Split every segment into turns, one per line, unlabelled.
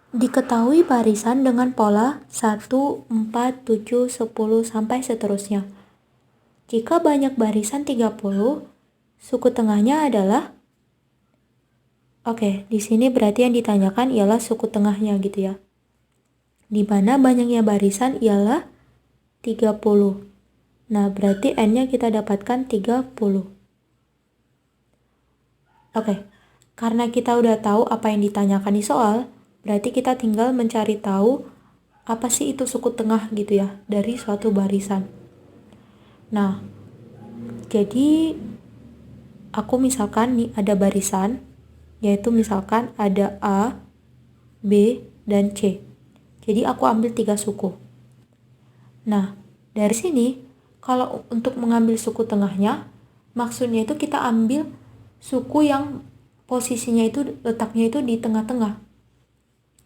Diketahui barisan dengan pola 1, 4, 7, 10, sampai seterusnya. Jika banyak barisan 30, suku tengahnya adalah Oke, di sini berarti yang ditanyakan ialah suku tengahnya gitu ya. Di mana banyaknya barisan ialah 30. Nah, berarti N-nya kita dapatkan 30. Oke, karena kita udah tahu apa yang ditanyakan di soal, berarti kita tinggal mencari tahu apa sih itu suku tengah gitu ya dari suatu barisan. Nah, jadi aku misalkan nih ada barisan, yaitu misalkan ada A, B, dan C. Jadi aku ambil 3 suku. Nah, dari sini kalau untuk mengambil suku tengahnya, maksudnya itu kita ambil suku yang posisinya itu letaknya itu di tengah-tengah.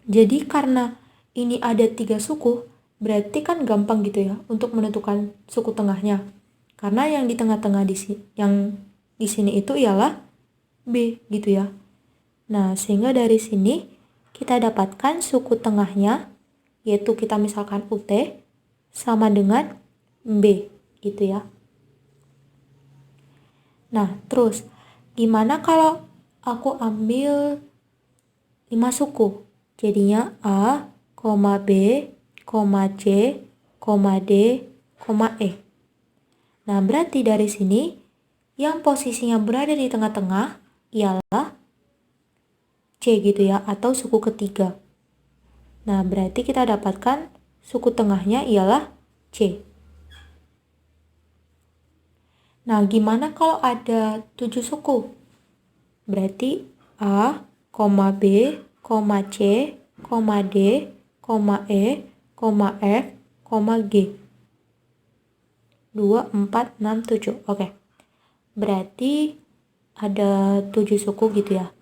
Jadi karena ini ada 3 suku, berarti kan gampang gitu ya untuk menentukan suku tengahnya. Karena yang di tengah-tengah di sini itu ialah B gitu ya. Nah, sehingga dari sini kita dapatkan suku tengahnya, yaitu kita misalkan UT, sama dengan B gitu ya. Nah, terus gimana kalau aku ambil 5 suku? Jadinya A, B, C, D, E. Nah, berarti dari sini yang posisinya berada di tengah-tengah ialah C gitu ya, atau suku ketiga. Nah, berarti kita dapatkan suku tengahnya ialah C. Nah, gimana kalau ada 7 suku? Berarti A, B, C, D, E, F, G. 2, 4, 6, 7. Oke. Berarti ada 7 suku gitu ya.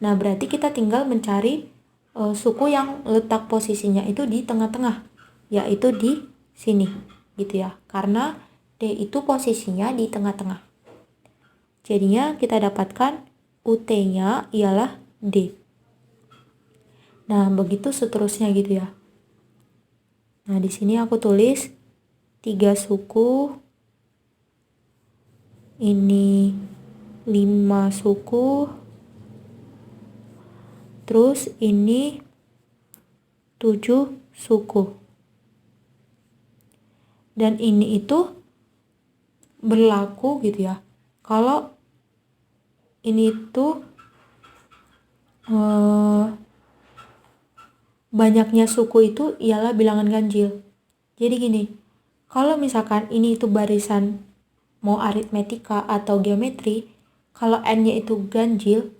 Nah, berarti kita tinggal mencari suku yang letak posisinya itu di tengah-tengah, yaitu di sini gitu ya. Karena D itu posisinya di tengah-tengah. Jadinya kita dapatkan UT-nya ialah D. Nah, begitu seterusnya gitu ya. Nah, di sini aku tulis 3 suku, ini 5 suku, terus ini 7 suku. Dan ini itu berlaku gitu ya. Kalau ini tuh banyaknya suku itu ialah bilangan ganjil. Jadi gini, kalau misalkan ini itu barisan mau aritmetika atau geometri, kalau N-nya itu ganjil,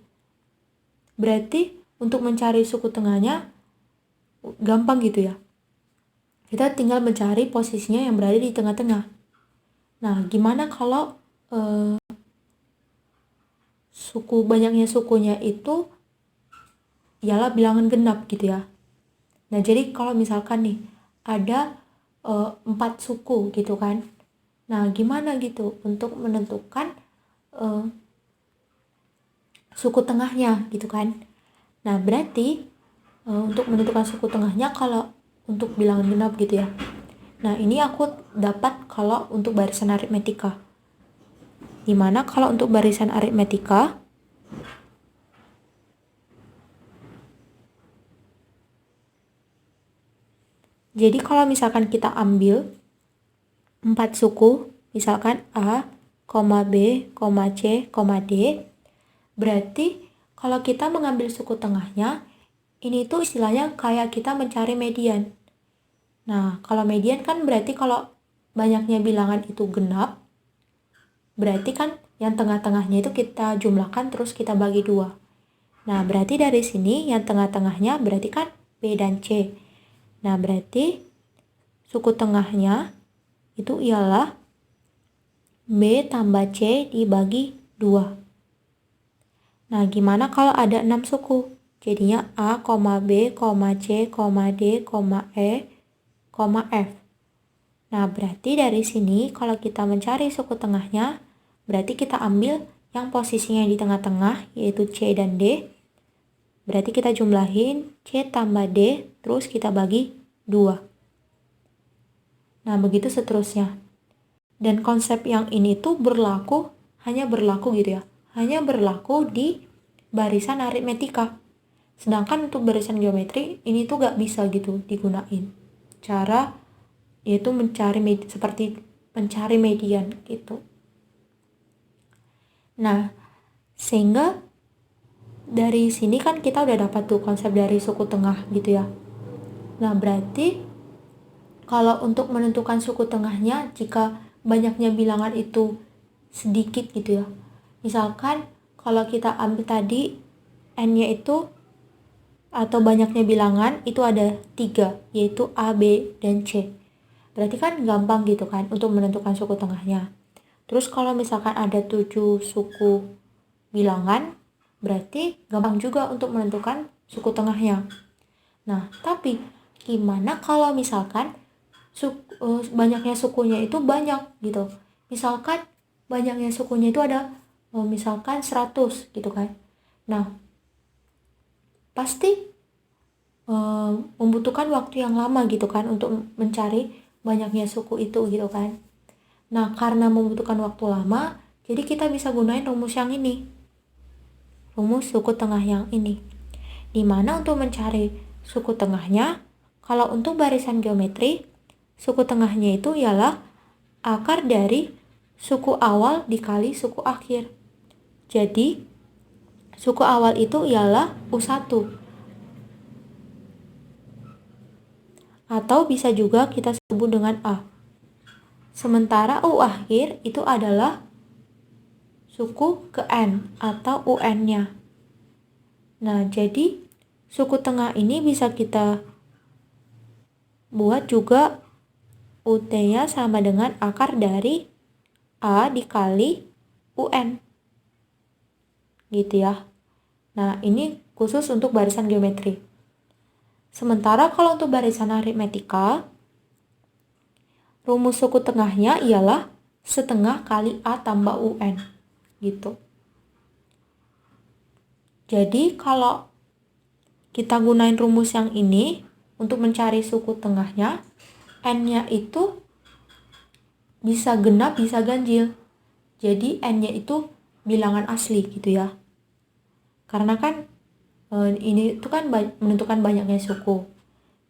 berarti untuk mencari suku tengahnya gampang gitu ya. Kita tinggal mencari posisinya yang berada di tengah-tengah. Nah, gimana kalau banyaknya sukunya itu ialah bilangan genap gitu ya. Nah, jadi kalau misalkan nih ada 4 suku gitu kan. Nah, gimana gitu untuk menentukan suku tengahnya gitu kan. Nah, berarti untuk menentukan suku tengahnya kalau untuk bilangan genap gitu ya. Nah, ini aku dapat kalau untuk barisan aritmetika. Dimana kalau untuk barisan aritmetika, jadi kalau misalkan kita ambil 4 suku, misalkan A, B, C, D, berarti kalau kita mengambil suku tengahnya, ini tuh istilahnya kayak kita mencari median. Nah, kalau median kan berarti kalau banyaknya bilangan itu genap, berarti kan yang tengah-tengahnya itu kita jumlahkan terus kita bagi 2. Nah, berarti dari sini yang tengah-tengahnya berarti kan B dan C. Nah, berarti suku tengahnya itu ialah B tambah C dibagi 2. Nah, gimana kalau ada 6 suku? Jadinya A, B, C, D, E, F. Nah, berarti dari sini kalau kita mencari suku tengahnya, berarti kita ambil yang posisinya di tengah-tengah, yaitu C dan D. Berarti kita jumlahin C tambah D, terus kita bagi 2. Nah, begitu seterusnya. Dan konsep yang ini tuh hanya berlaku gitu ya. Hanya berlaku di barisan aritmetika. Sedangkan untuk barisan geometri, ini tuh gak bisa gitu digunain. Cara yaitu seperti mencari median gitu. Nah, sehingga dari sini kan kita udah dapat tuh konsep dari suku tengah gitu ya. Nah, berarti kalau untuk menentukan suku tengahnya, jika banyaknya bilangan itu sedikit gitu ya. Misalkan kalau kita ambil tadi N-nya itu atau banyaknya bilangan itu ada 3, yaitu A, B, dan C. Berarti kan gampang gitu kan untuk menentukan suku tengahnya. Terus kalau misalkan ada 7 suku bilangan, berarti gampang juga untuk menentukan suku tengahnya. Nah, tapi gimana kalau misalkan banyaknya sukunya itu banyak gitu. Misalkan banyaknya sukunya itu ada misalkan 100 gitu kan. Nah, pasti membutuhkan waktu yang lama gitu kan untuk mencari banyaknya suku itu gitu kan. Nah, karena membutuhkan waktu lama, jadi kita bisa gunain rumus yang ini. Rumus suku tengah yang ini. Dimana untuk mencari suku tengahnya, kalau untuk barisan geometri, suku tengahnya itu ialah akar dari suku awal dikali suku akhir. Jadi, suku awal itu ialah U1. Atau bisa juga kita sebut dengan A. Sementara U akhir itu adalah suku ke N atau UN-nya. Nah, jadi suku tengah ini bisa kita buat juga UT-nya sama dengan akar dari A dikali UN. Gitu ya. Nah, ini khusus untuk barisan geometri. Sementara kalau untuk barisan aritmetika, rumus suku tengahnya ialah setengah kali A tambah UN. Gitu. Jadi kalau kita gunain rumus yang ini untuk mencari suku tengahnya, N-nya itu bisa genap, bisa ganjil. Jadi N-nya itu bilangan asli gitu ya. Karena kan ini itu kan menentukan banyaknya suku.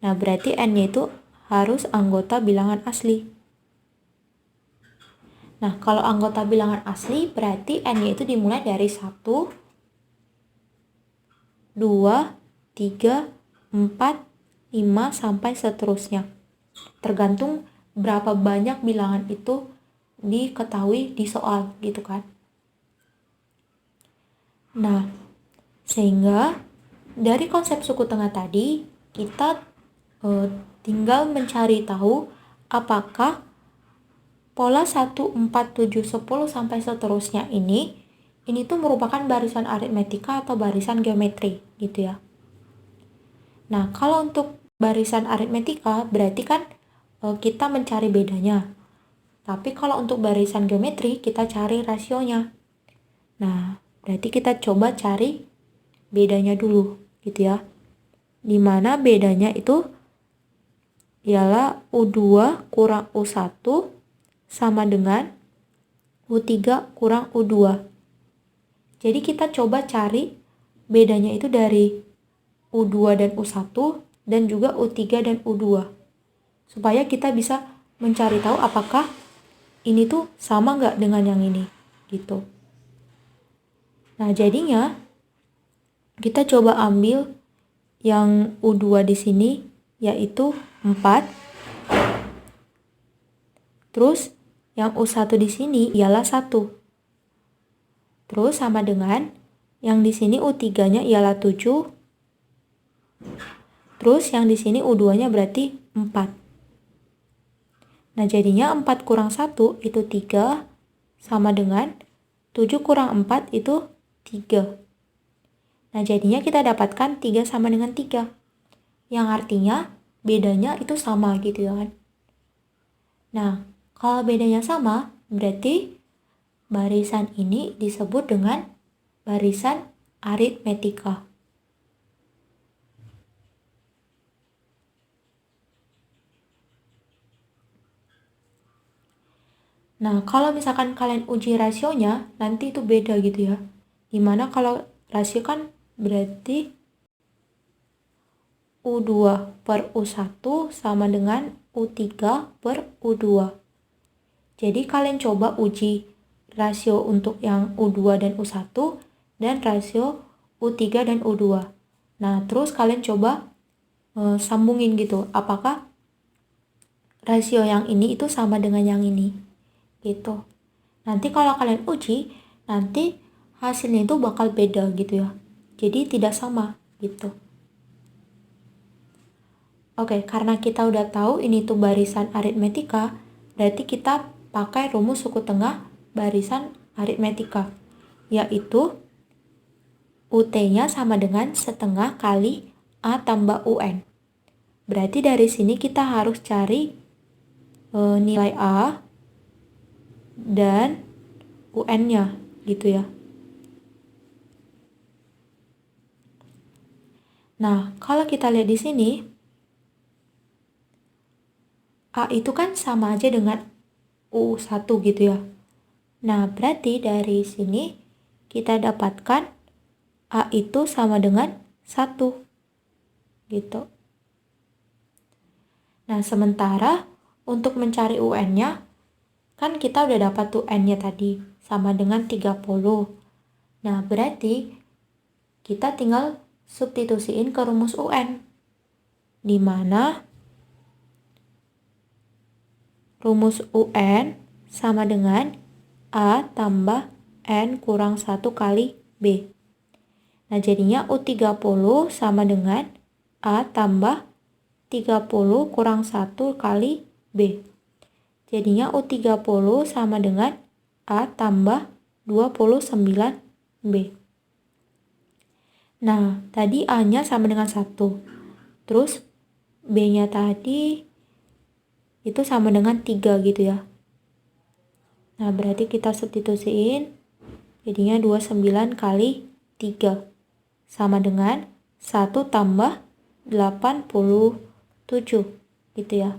Nah, berarti N-nya itu harus anggota bilangan asli. Nah, kalau anggota bilangan asli berarti N-nya itu dimulai dari 1, 2, 3, 4, 5, sampai seterusnya. Tergantung berapa banyak bilangan itu diketahui di soal gitu kan. Nah, sehingga dari konsep suku tengah tadi kita tinggal mencari tahu apakah pola 1, 4, 7, 10 sampai seterusnya ini tuh merupakan barisan aritmetika atau barisan geometri gitu ya. Nah, kalau untuk barisan aritmetika berarti kan kita mencari bedanya. Tapi kalau untuk barisan geometri kita cari rasionya. Nah, berarti kita coba cari bedanya dulu gitu ya. Dimana bedanya itu ialah U2 kurang U1 sama dengan U3 kurang U2. Jadi kita coba cari bedanya itu dari U2 dan U1 dan juga U3 dan U2. Supaya kita bisa mencari tahu apakah ini tuh sama nggak dengan yang ini gitu. Nah, jadinya kita coba ambil yang U2 di sini yaitu 4. Terus yang U1 di sini ialah 1. Terus sama dengan yang di sini U3-nya ialah 7. Terus yang di sini U2-nya berarti 4. Nah, jadinya 4 kurang 1 itu 3 sama dengan 7 kurang 4 itu 3. Nah, jadinya kita dapatkan 3 sama dengan 3. Yang artinya bedanya itu sama gitu ya kan. Nah, kalau bedanya sama, berarti barisan ini disebut dengan barisan aritmetika. Nah, kalau misalkan kalian uji rasionya, nanti itu beda gitu ya. Dimana kalau rasio kan berarti U2 per U1 sama dengan U3 per U2. Jadi kalian coba uji rasio untuk yang U2 dan U1 dan rasio U3 dan U2. Nah, terus kalian coba sambungin gitu. Apakah rasio yang ini itu sama dengan yang ini? Gitu. Nanti kalau kalian uji, nanti hasilnya itu bakal beda gitu ya. Jadi tidak sama gitu. Oke, karena kita udah tahu ini tuh barisan aritmetika, berarti kita pakai rumus suku tengah barisan aritmetika, yaitu UT-nya sama dengan setengah kali A tambah UN. Berarti dari sini kita harus cari nilai A dan UN-nya gitu ya. Nah, kalau kita lihat di sini, A itu kan sama aja dengan U1 gitu ya. Nah, berarti dari sini kita dapatkan A itu sama dengan 1 gitu. Nah, sementara untuk mencari UN-nya, kan kita udah dapat tuh N-nya tadi sama dengan 30. Nah, berarti kita tinggal substitusiin ke rumus UN, di mana rumus UN sama dengan A tambah N kurang 1 kali B. Nah, jadinya U30 sama dengan A tambah 30 kurang 1 kali B. Jadinya U30 sama dengan A tambah 29B. Nah, tadi A-nya sama dengan 1. Terus B-nya tadi itu sama dengan 3 gitu ya. Nah, berarti kita substitusiin, jadinya 29 kali 3 sama dengan 1 tambah 87 gitu ya.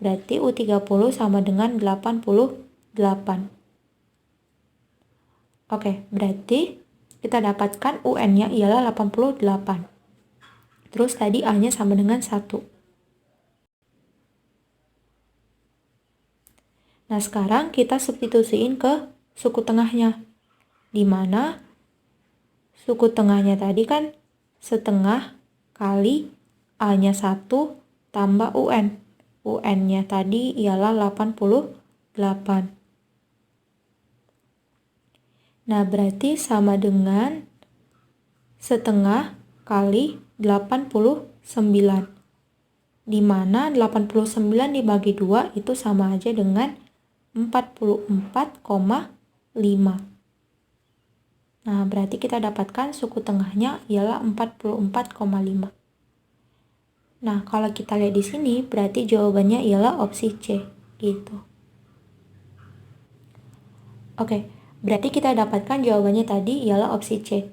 Berarti U30 sama dengan 88. Oke, berarti kita dapatkan UN-nya ialah 88. Terus tadi A-nya sama dengan 1. Nah, sekarang kita substitusiin ke suku tengahnya, di mana suku tengahnya tadi kan setengah kali A-nya 1 tambah UN. UN-nya tadi ialah 88. Nah, berarti sama dengan setengah kali 89. Di mana 89 dibagi 2 itu sama aja dengan 44,5. Nah, berarti kita dapatkan suku tengahnya ialah 44,5. Nah, kalau kita lihat di sini, berarti jawabannya ialah opsi C, gitu. Oke, berarti kita dapatkan jawabannya tadi ialah opsi C.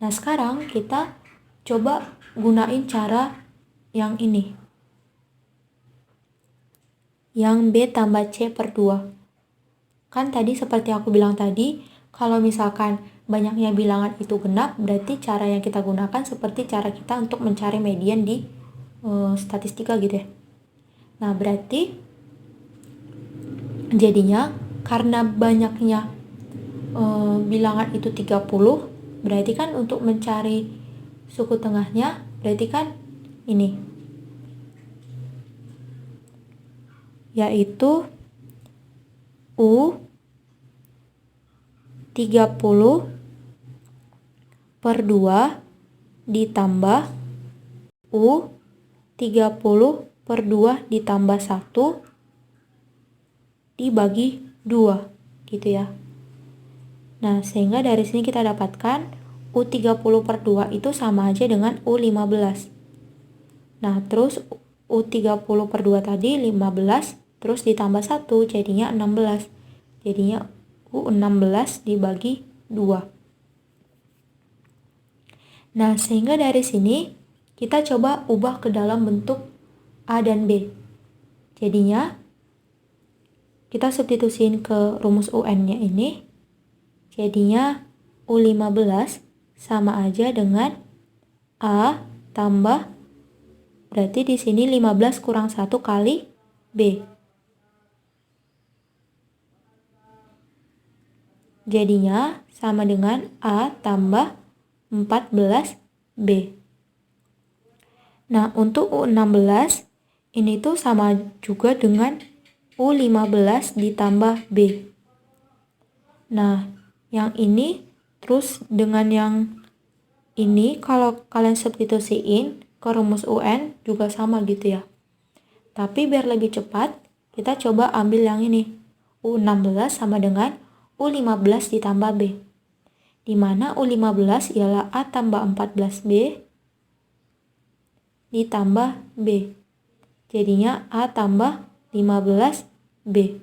Nah, sekarang kita coba gunain cara yang ini. Yang B tambah C per 2. Kan tadi seperti aku bilang tadi, kalau misalkan banyaknya bilangan itu genap, berarti cara yang kita gunakan seperti cara kita untuk mencari median di statistika gitu ya. Nah, berarti jadinya karena banyaknya bilangan itu 30, berarti kan untuk mencari suku tengahnya, berarti kan ini, yaitu U30 per 2 ditambah U30 per 2 ditambah 1 dibagi 2 gitu ya. Nah, sehingga dari sini kita dapatkan U30 per 2 itu sama aja dengan U15. Nah, terus U30 per 2 tadi 15, terus ditambah 1 jadinya 16. Jadinya U16 dibagi 2. Nah, sehingga dari sini kita coba ubah ke dalam bentuk A dan B. Jadinya kita substitusiin ke rumus UN-nya ini. Jadinya U15 sama aja dengan A tambah, berarti di sini 15 kurang 1 kali B. Jadinya sama dengan A tambah 14B. Nah, untuk U16 ini tuh sama juga dengan U15 ditambah B. Nah, yang ini terus dengan yang ini kalau kalian substitusiin ke rumus UN juga sama gitu ya. Tapi biar lebih cepat, kita coba ambil yang ini. U16 sama dengan U15 ditambah B. Di mana U15 ialah A tambah 14B ditambah B. Jadinya A tambah 15B.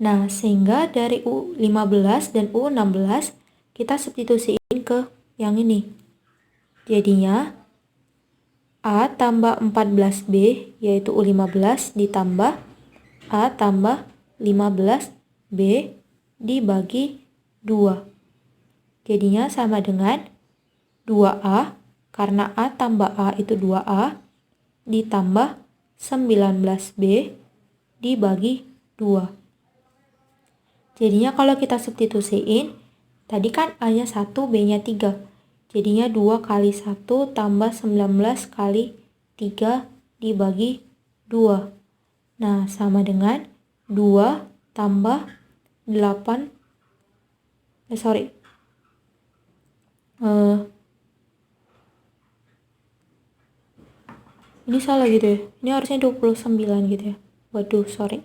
Nah, sehingga dari U15 dan U16 kita substitusiin ke yang ini. Jadinya A tambah 14B yaitu U15 ditambah A tambah 15B dibagi 2. Jadinya sama dengan 2A, karena A tambah A itu 2A, ditambah 19B dibagi 2. Jadinya kalau kita substitusiin, tadi kan A-nya 1, B-nya 3. Jadinya 2 kali 1 tambah 19 kali 3 dibagi 2. Nah, sama dengan 2 tambah 8. Ini salah gitu ya. Ini harusnya 29 gitu ya. Waduh, sorry.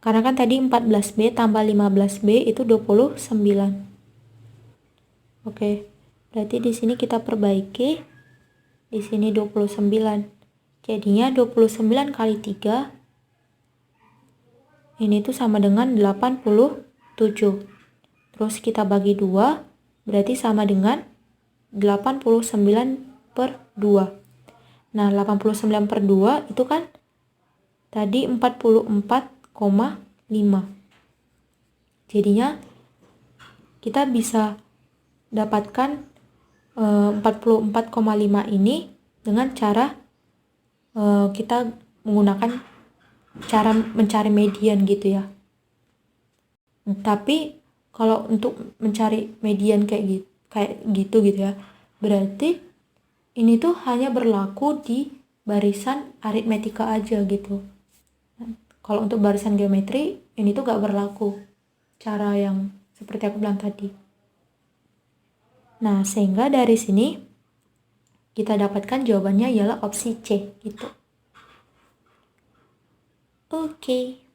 Karena kan tadi 14B tambah 15B itu 29. Oke. Berarti di sini kita perbaiki. Di sini 29. Jadinya 29 kali 3 ini tuh sama dengan 87. Terus kita bagi 2, berarti sama dengan 89/2. Nah, 89/2 itu kan tadi 44,5. Jadinya kita bisa dapatkan 44,5 ini dengan cara kita menggunakan cara mencari median gitu ya. Tapi kalau untuk mencari median kayak gitu ya, berarti ini tuh hanya berlaku di barisan aritmetika aja gitu. Kalau untuk barisan geometri ini tuh gak berlaku cara yang seperti aku bilang tadi. Nah, sehingga dari sini kita dapatkan jawabannya ialah opsi C gitu. Oke.